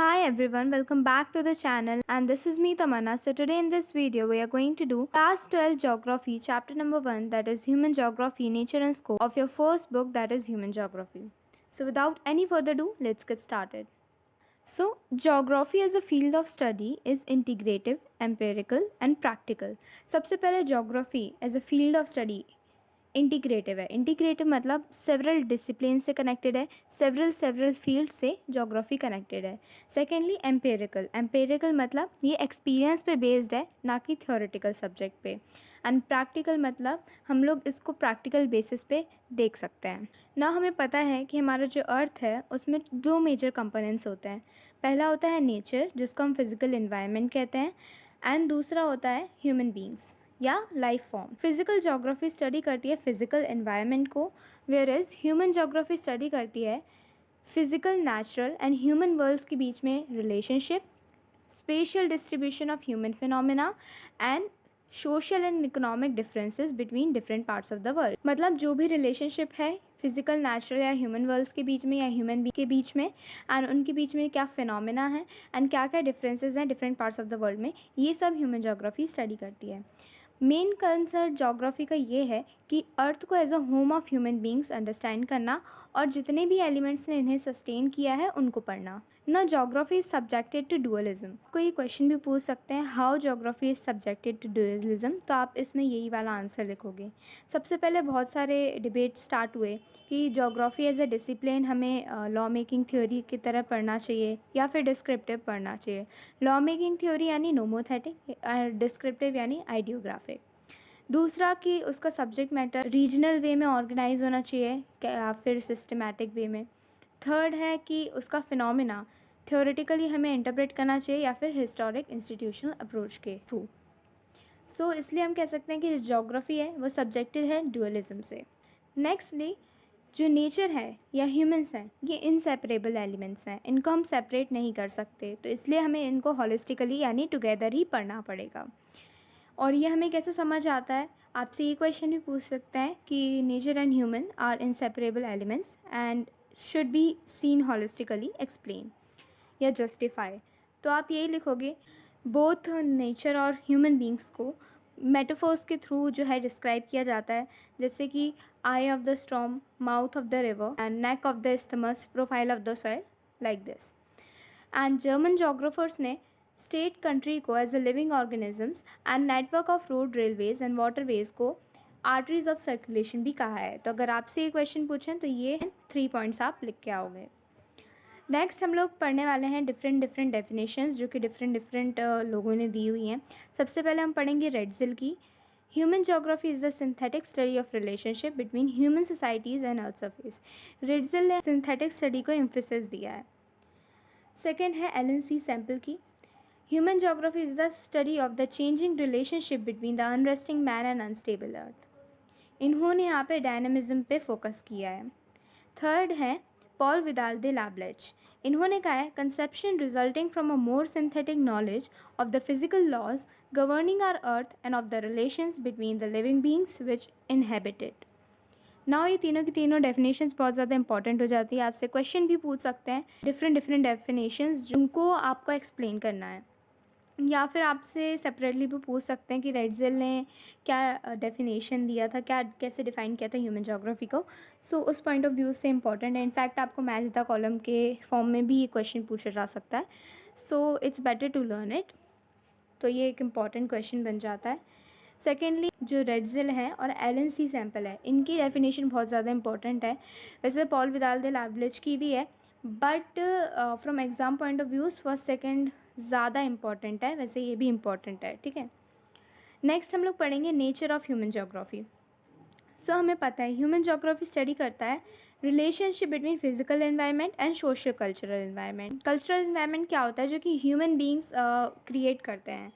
Hi everyone, welcome back to the channel and this is me Tamanna. So today in this video we are going to do class 12 geography chapter number 1, that is human geography, nature and scope of your first book, that is human geography. So without any further ado, let's get started. So geography as a field of study is integrative, empirical and practical. सबसे पहले geography as a field of study integrative है. Integrative मतलब several discipline से connected है, several field से geography connected है. Secondly empirical. Empirical मतलब ये एक्सपीरियंस पे बेस्ड है, ना कि थ्योरेटिकल सब्जेक्ट पे. एंड प्रैक्टिकल मतलब हम लोग इसको प्रैक्टिकल बेसिस पे देख सकते हैं ना. हमें पता है कि हमारा जो अर्थ है उसमें दो मेजर कंपोनेंट्स होते हैं. पहला होता है नेचर, जिसको हम फिजिकल एनवायरनमेंट कहते हैं, एंड दूसरा होता है ह्यूमन बींग्स या life form. Physical geography study करती है फिजिकल एनवायरनमेंट को, whereas human geography study करती है physical, natural and human worlds के बीच में relationship, spatial distribution of human phenomena and social and economic differences between different parts of the world. मतलब जो भी रिलेशनशिप है फिजिकल, नेचुरल या ह्यूमन वर्ल्ड्स के बीच में या ह्यूमन बी के बीच में, एंड उनके बीच में क्या फिनोमिना है एंड क्या क्या डिफरेंसेस हैं different parts of the world में, ये सब ह्यूमन जोग्राफी स्टडी करती है. मेन कंसर्न जोग्राफी का ये है कि अर्थ को as a home of human beings understand करना और जितने भी एलिमेंट्स ने इन्हें सस्टेन किया है उनको पढ़ना. ना geography is subjected to dualism. कोई ये क्वेश्चन भी पूछ सकते हैं, how geography is subjected to dualism, तो आप इसमें यही वाला आंसर लिखोगे. सबसे पहले बहुत सारे डिबेट स्टार्ट हुए कि जोग्राफी एज अ डिसिप्लिन हमें लॉ मेकिंग थ्योरी की तरह पढ़ना चाहिए या फिर डिस्क्रिप्टिव पढ़ना चाहिए. लॉ मेकिंग थ्योरी यानी नोमोथेटिक, डिस्क्रिप्टिव यानी आइडियोग्राफिक. दूसरा कि उसका सब्जेक्ट मैटर रीजनल वे में ऑर्गेनाइज होना चाहिए या फिर सिस्टमैटिक वे में. थर्ड है कि उसका फिनोमिना थ्योरेटिकली हमें इंटरप्रेट करना चाहिए या फिर हिस्टोरिक इंस्टीट्यूशनल अप्रोच के थ्रू. सो इसलिए हम कह सकते हैं कि जो जोग्राफी है वो सब्जेक्टेड है डुअलिज्म से. नेक्स्टली जो नेचर है या ह्यूमंस हैं, ये इनसेपरेबल एलिमेंट्स हैं, इनको हम सेपरेट नहीं कर सकते, तो इसलिए हमें इनको होलिस्टिकली यानी टुगेदर ही पढ़ना पड़ेगा. और ये हमें कैसे समझ आता है, आपसे ये क्वेश्चन भी पूछ सकते हैं कि nature and human are inseparable elements and should be seen holistically explain या जस्टिफाई. तो आप यही लिखोगे, बोथ नेचर और ह्यूमन बींग्स को मेटाफोर्स के थ्रू जो है डिस्क्राइब किया जाता है, जैसे कि eye of the storm, mouth of the river and neck of the isthmus, profile of the soil, like this. And German geographers ने स्टेट कंट्री को as a living organisms and network of road, railways and waterways को arteries of circulation भी कहा है. तो अगर आपसे ये क्वेश्चन पूछें तो ये 3 पॉइंट्स आप लिख के आओगे. नेक्स्ट हम लोग पढ़ने वाले हैं डिफरेंट डेफिनेशंस जो कि डिफरेंट लोगों ने दी हुई हैं. सबसे पहले हम पढ़ेंगे रेड्जिल की. Human geography is the synthetic study of relationship between human societies and earth surface. Ratzel ने सिंथेटिक स्टडी को एम्फेसिस दिया है. सेकेंड है एलन सी सैम्पल की. Human geography is the study of the changing relationship between the unresting man and unstable earth. इन्होंने यहाँ पे dynamism पे फोकस किया है. थर्ड है पॉल विदाल दे लैब्लेच. इन्होंने कहा है conception resulting from a more synthetic knowledge of the physical laws governing our earth and of the relations between the living beings which inhabited. Now ये तीनों की तीनों डेफिनेशंस बहुत ज़्यादा इंपॉर्टेंट हो जाती है. आपसे क्वेश्चन भी पूछ सकते हैं डिफरेंट डेफिनेशंस जिनको आपको एक्सप्लेन करना है, या फिर आपसे सेपरेटली भी पूछ सकते हैं कि रेड्जिल ने क्या डेफिनेशन दिया था, क्या कैसे डिफ़ाइन किया था ह्यूमन जोग्राफी को. सो उस पॉइंट ऑफ व्यू से इंपॉर्टेंट है. इनफैक्ट आपको मैच द कॉलम के फॉर्म में भी ये क्वेश्चन पूछा जा सकता है. So it's better to learn it. तो ये एक इम्पॉर्टेंट क्वेश्चन बन जाता है. सेकेंडली जो रेड्जिल है और एलन सी सैम्पल है, इनकी डेफिनेशन बहुत ज़्यादा इंपॉर्टेंट है. वैसे पॉल विदाल दे लैब्लेच की भी है, but from exam point of views first second ज़्यादा इंपॉर्टेंट है. वैसे ये भी इंपॉर्टेंट है, ठीक है. नेक्स्ट हम लोग पढ़ेंगे नेचर ऑफ ह्यूमन जोग्राफी. सो हमें पता है ह्यूमन जोग्राफी स्टडी करता है relationship between physical environment and social cultural environment. Cultural environment क्या होता है, जो कि ह्यूमन बींग्स क्रिएट करते हैं.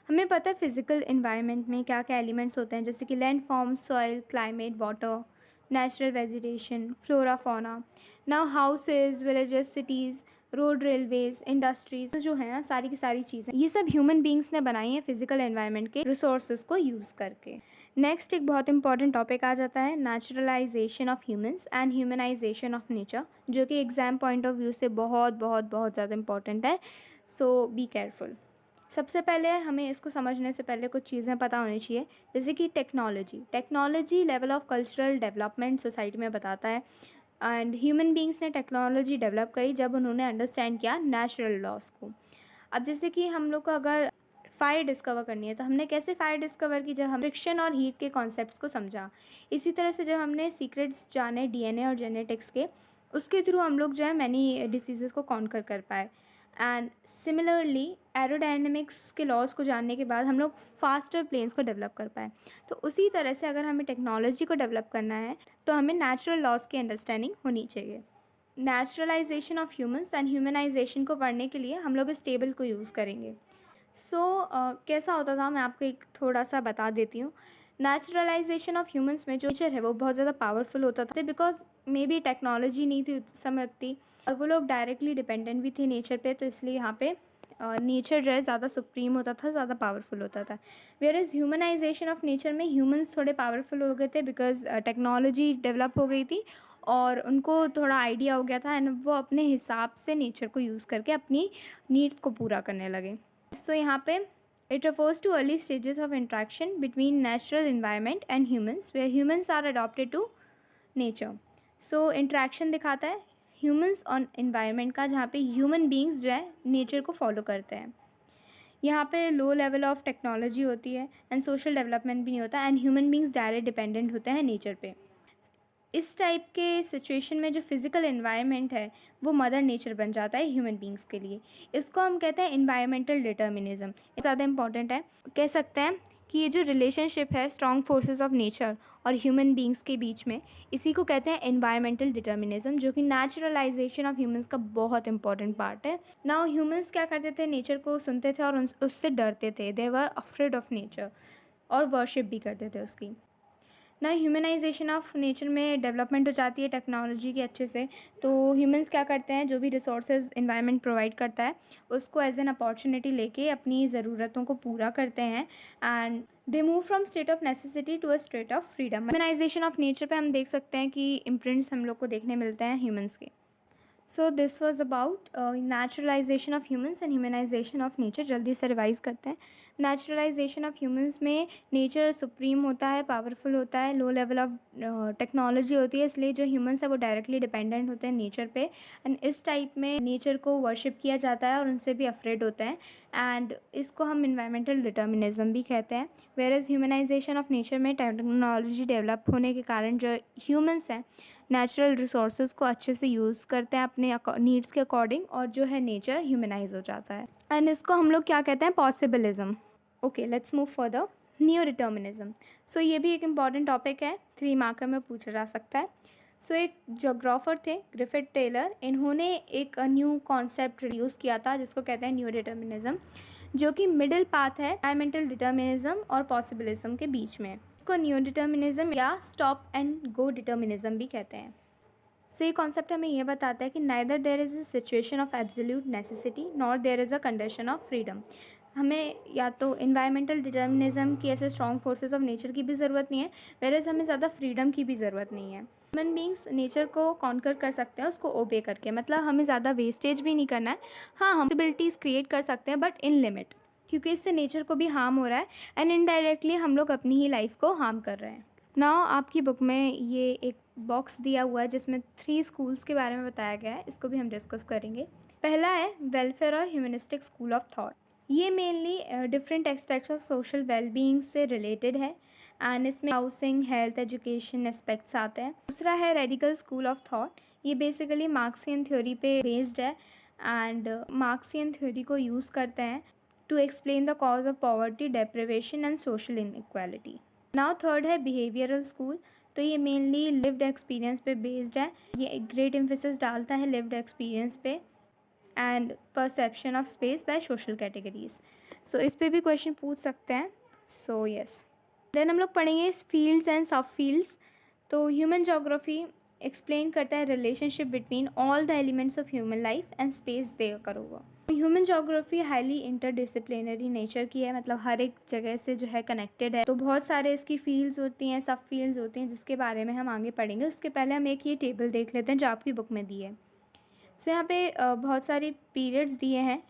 हमें पता है फिजिकल एनवायरनमेंट में क्या क्या एलिमेंट्स होते हैं, जैसे कि land form, soil, climate, water, natural vegetation, flora, fauna. Now houses, villages, cities, road, railways, industries जो है ना, सारी की सारी चीज़ें ये सब ह्यूमन बींग्स ने बनाई हैं फिजिकल एनवायरनमेंट के रिसोर्सेज को यूज़ करके. नेक्स्ट एक बहुत इंपॉर्टेंट टॉपिक आ जाता है naturalisation of humans and humanisation of nature, जो कि एग्ज़ाम पॉइंट ऑफ व्यू से बहुत बहुत बहुत ज़्यादा इंपॉर्टेंट है। सो बी केयरफुल। सबसे पहले हमें इसको समझने से पहले कुछ चीज़ें पता होनी चाहिए, जैसे कि technology level of cultural development society में बताता है। एंड ह्यूमन बींग्स ने टेक्नोलॉजी डेवलप करी जब उन्होंने अंडरस्टैंड किया नेचुरल लॉस को। अब जैसे कि हम लोग को अगर फायर डिस्कवर करनी है तो हमने कैसे फायर डिस्कवर की, जब हम फ्रिक्शन और हीट के कॉन्सेप्ट्स को समझा। इसी तरह से जब हमने सीक्रेट्स जाने डीएनए और जेनेटिक्स के, उसके थ्रू हम लोग जो है मैनी डिसीज़ेस को कॉन्कर कर पाए। एंड सिमिलरली एरोडायनेमिक्स के लॉज को जानने के बाद हम लोग फास्टर प्लेन्स को डेवलप कर पाए। तो उसी तरह से अगर हमें टेक्नोलॉजी को डेवलप करना है तो हमें नेचुरल लॉज की अंडरस्टैंडिंग होनी चाहिए। Naturalisation of humans and humanisation को पढ़ने के लिए हम लोग इस टेबल को यूज़ करेंगे। कैसा होता था, मैं आपको एक थोड़ा सा बता देती हूँ। नेचुरलाइजेशन ऑफ ह्यूमंस में जो नेचर है वो बहुत ज़्यादा पावरफुल होता था, बिकॉज मे बी टेक्नोलॉजी नहीं थी उस समय उतनी, और वो लोग डायरेक्टली डिपेंडेंट भी थे नेचर पे, तो इसलिए यहाँ पे नेचर जो है ज़्यादा सुप्रीम होता था, ज़्यादा पावरफुल होता था। Whereas humanization of nature में ह्यूमंस थोड़े पावरफुल हो गए थे, बिकॉज टेक्नोलॉजी डेवलप हो गई थी और उनको थोड़ा आइडिया हो गया था, एंड वो अपने हिसाब से नेचर को यूज़ करके अपनी नीड्स को पूरा करने लगे। सो यहाँ पे it refers to early stages of interaction between natural environment and humans where humans are adapted to nature. So interaction दिखाता है humans on environment का, जहाँ पे human beings जो है nature को follow करते हैं। यहाँ पे लो लेवल ऑफ टेक्नोलॉजी होती है एंड सोशल डेवलपमेंट भी नहीं होता, and human beings direct dependent होते हैं नेचर पे। इस टाइप के सिचुएशन में जो फिज़िकल एनवायरनमेंट है वो मदर नेचर बन जाता है ह्यूमन बींग्स के लिए। इसको हम कहते हैं इन्वायरमेंटल डिटर्मिनिज्म। ये ज़्यादा इंपॉर्टेंट है। कह सकते हैं कि ये जो रिलेशनशिप है स्ट्रॉन्ग फोर्सेस ऑफ नेचर और ह्यूमन बींग्स के बीच में, इसी को कहते हैं इन्वायरमेंटल डिटर्मिनिज्म, जो कि नेचुरलाइजेशन ऑफ ह्यूमंस का बहुत इंपॉर्टेंट पार्ट है। नाउ ह्यूमंस क्या करते थे, नेचर को सुनते थे और उससे डरते थे। दे वर अफ्रेड ऑफ नेचर और वर्शिप भी करते थे उसकी। ना ह्यूमनाइजेशन ऑफ नेचर में डेवलपमेंट हो जाती है टेक्नोलॉजी के अच्छे से, तो ह्यूमंस क्या करते हैं, जो भी रिसोर्सेज इन्वायरमेंट प्रोवाइड करता है उसको एज एन अपॉर्चुनिटी लेके अपनी ज़रूरतों को पूरा करते हैं, and they move from state of necessity to a state of freedom. Humanization of nature पे हम देख सकते हैं कि इम्प्रिंट्स हम लोग को देखने मिलते हैं ह्यूमंस के। So this was about naturalisation of humans and humanisation of nature. जल्दी से रिवाइज करते हैं। नेचुरलाइजेशन ऑफ ह्यूमंस में नेचर सुप्रीम होता है, पावरफुल होता है, लो लेवल ऑफ टेक्नोलॉजी होती है, इसलिए जो ह्यूमंस है वो डायरेक्टली डिपेंडेंट होते हैं नेचर पे, एंड इस टाइप में नेचर को वर्शिप किया जाता है और उनसे भी अफ्रेड होते हैं, एंड इसको हम इन्वायरमेंटल डिटर्मिनिज्म भी कहते हैं। Whereas humanization of nature में टेक्नोलॉजी डेवलप होने के कारण जो ह्यूमंस हैं नेचुरल रिसोर्सेज को अच्छे से यूज़ करते हैं अपने नीड्स के अकॉर्डिंग, और जो है नेचर ह्यूमनाइज हो जाता है, एंड इसको हम लोग क्या कहते हैं, possibilism. Okay, let's move further. New determinism. So ये भी एक इम्पॉर्टेंट टॉपिक है, 3 मार्कर में पूछा जा सकता है। सो एक जोग्राफर थे ग्रिफिथ टेलर, इन्होंने एक न्यू कॉन्सेप्ट यूज़ किया था जिसको कहते हैं न्यू डिटर्मिनिज्म, जो कि मिडिल पाथ है एनवायरमेंटल डिटर्मिनिज्म और पॉसिबिलिज्म के बीच में। इसको न्यू डिटर्मिनिज्म या स्टॉप एंड गो डिटर्मिनिज्म भी कहते हैं। सो ये कॉन्सेप्ट हमें ये बताता है कि neither there is a situation of absolute necessity nor there is a condition of freedom. हमें या तो इन्वायरमेंटल डिटर्मिनिज्म की ऐसे स्ट्रॉन्ग फोर्सेस ऑफ नेचर की भी ज़रूरत नहीं है, वेरएज हमें ज़्यादा फ्रीडम की भी ज़रूरत नहीं है। ह्यूमन बींग्स नेचर को कॉन्कर कर सकते हैं उसको ओबे करके, मतलब हमें ज़्यादा वेस्टेज भी नहीं करना है। हाँ, हम पॉसिबिलिटीज़ क्रिएट कर सकते हैं बट इन लिमिट, क्योंकि इससे नेचर को भी हार्म हो रहा है एंड इनडायरेक्टली हम लोग अपनी ही लाइफ को हार्म कर रहे हैं। नाउ आपकी बुक में ये एक बॉक्स दिया हुआ है जिसमें 3 स्कूल्स के बारे में बताया गया है, इसको भी हम डिस्कस करेंगे। पहला है वेलफेयर और ह्यूमनिस्टिक स्कूल ऑफ थॉट। ये mainly different aspects of social wellbeing से रिलेटेड है, एंड इसमें हाउसिंग, हेल्थ, एजुकेशन एस्पेक्ट्स आते हैं। दूसरा है रेडिकल स्कूल ऑफ थॉट। ये बेसिकली मार्क्सियन थ्योरी पे बेस्ड है, एंड मार्क्सियन थ्योरी को यूज़ करते हैं to explain the cause of poverty, deprivation and social inequality. Now third है बिहेवियरल स्कूल। तो ये मेनली लिव्ड एक्सपीरियंस पे बेस्ड है, ये ग्रेट एम्फेसिस डालता है लिव्ड एक्सपीरियंस पे, and perception of space by social categories. So इस पे भी क्वेश्चन पूछ सकते हैं। सो यस, देन हम लोग पढ़ेंगे फील्ड्स एंड सब फील्ड्स। तो ह्यूमन जोग्राफी एक्सप्लेन करता है relationship between all the elements of human life and space दे करो हुआ। Human geography highly interdisciplinary nature की है, मतलब हर एक जगह से जो है कनेक्टेड है। तो बहुत सारे इसकी फील्ड्स होती हैं, सब फील्ड्स होती हैं, जिसके बारे में हम आगे पढ़ेंगे। उसके पहले हम एक ये टेबल देख लेते हैं जो आपकी बुक में दी है। सो यहाँ पे बहुत सारे पीरियड्स दिए हैं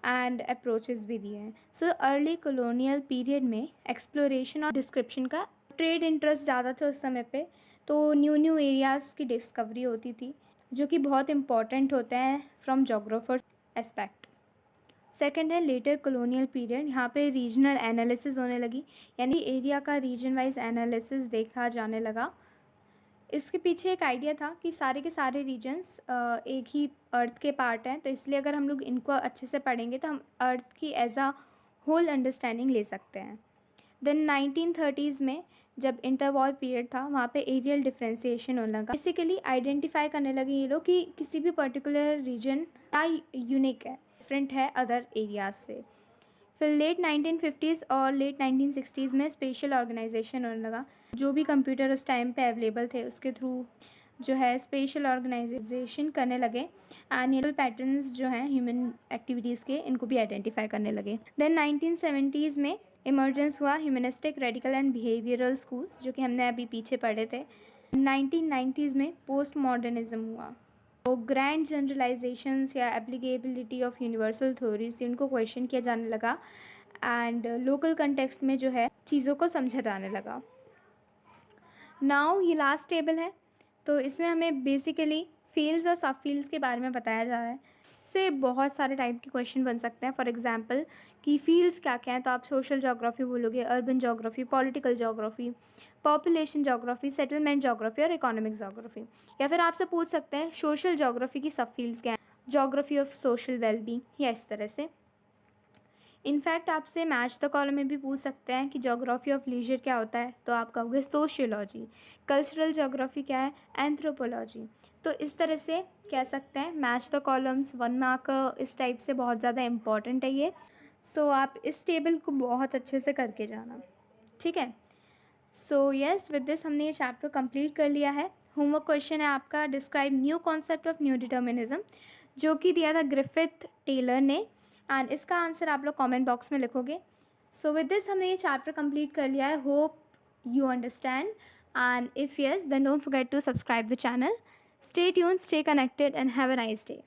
एंड अप्रोचेस भी दिए हैं। सो अर्ली कॉलोनियल पीरियड में एक्सप्लोरेशन और डिस्क्रिप्शन का ट्रेड इंटरेस्ट ज़्यादा था उस समय पे, तो न्यू एरियाज़ की डिस्कवरी होती थी, जो कि बहुत इंपॉर्टेंट होते हैं फ्रॉम जोग्राफर्स एस्पेक्ट। सेकंड है लेटर कॉलोनियल पीरियड। यहाँ पे रीजनल एनालिसिस होने लगी, यानी एरिया का रीजन वाइज एनालिसिस देखा जाने लगा। इसके पीछे एक आइडिया था कि सारे के सारे रीजन्स एक ही अर्थ के पार्ट हैं, तो इसलिए अगर हम लोग इनको अच्छे से पढ़ेंगे तो हम अर्थ की एज अ होल अंडरस्टैंडिंग ले सकते हैं। देन 1930s में जब इंटरवॉर पीरियड था, वहाँ पे एरियल डिफ्रेंसिएशन होने लगा। बेसिकली आइडेंटिफाई करने लगे ये लोग कि किसी भी पर्टिकुलर रीजन क्या यूनिक है, डिफरेंट है अदर एरियाज से। फिर लेट 1950s और लेट 1960s में स्पेशल ऑर्गेनाइजेशन होने लगा। जो भी कंप्यूटर उस टाइम पे अवेलेबल थे उसके थ्रू जो है स्पेशल ऑर्गेनाइजेशन करने लगे। एनुअल पैटर्न्स जो हैं ह्यूमन एक्टिविटीज़ के, इनको भी आइडेंटिफाई करने लगे। देन 1970s में इमर्जेंस हुआ humanistic, radical and behavioural schools, जो कि हमने अभी पीछे पढ़े थे। 1990s में पोस्ट मॉडर्निज्म हुआ। तो ग्रैंड जनरलाइजेशंस या एप्लीकेबिलिटी ऑफ यूनिवर्सल थ्योरीज थी, उनको क्वेश्चन किया जाने लगा एंड लोकल कंटेक्स्ट में जो है चीज़ों को समझा जाने लगा। नाउ ये लास्ट टेबल है, तो इसमें हमें बेसिकली फील्ड्स और सब फील्ड्स के बारे में बताया जा रहा है। इससे बहुत सारे टाइप के क्वेश्चन बन सकते हैं। फॉर एग्जांपल कि फील्ड्स क्या क्या हैं, तो आप सोशल जोग्राफी बोलोगे, urban geography, political geography, population geography, settlement geography और इकोनॉमिक जोग्राफी। या फिर आपसे पूछ सकते हैं सोशल जोग्राफी की सब फील्ड्स क्या हैं, जोग्राफी ऑफ सोशल वेलबींग, या इस तरह से। इनफैक्ट आपसे मैच द कॉलम में भी पूछ सकते हैं कि जोग्राफी ऑफ लीजर क्या होता है, तो आप कहोगे सोशियोलॉजी। कल्चरल जोग्राफी क्या है, एंथ्रोपोलॉजी। तो इस तरह से कह सकते हैं मैच द कॉलम्स 1 मार्क इस टाइप से बहुत ज़्यादा इंपॉर्टेंट है ये। सो आप इस टेबल को बहुत अच्छे से करके जाना, ठीक है। सो यस, विद दिस हमने ये चैप्टर कंप्लीट कर लिया है। होमवर्क क्वेश्चन है आपका, describe new concept of new determinism, जो कि दिया था ग्रिफिथ टेलर ने, एंड इसका आंसर आप लोग कमेंट बॉक्स में लिखोगे। सो विद दिस हमने ये चैप्टर कंप्लीट कर लिया है। Hope you understand, and if yes then don't forget to subscribe the channel. Stay tuned, stay connected and have a nice day.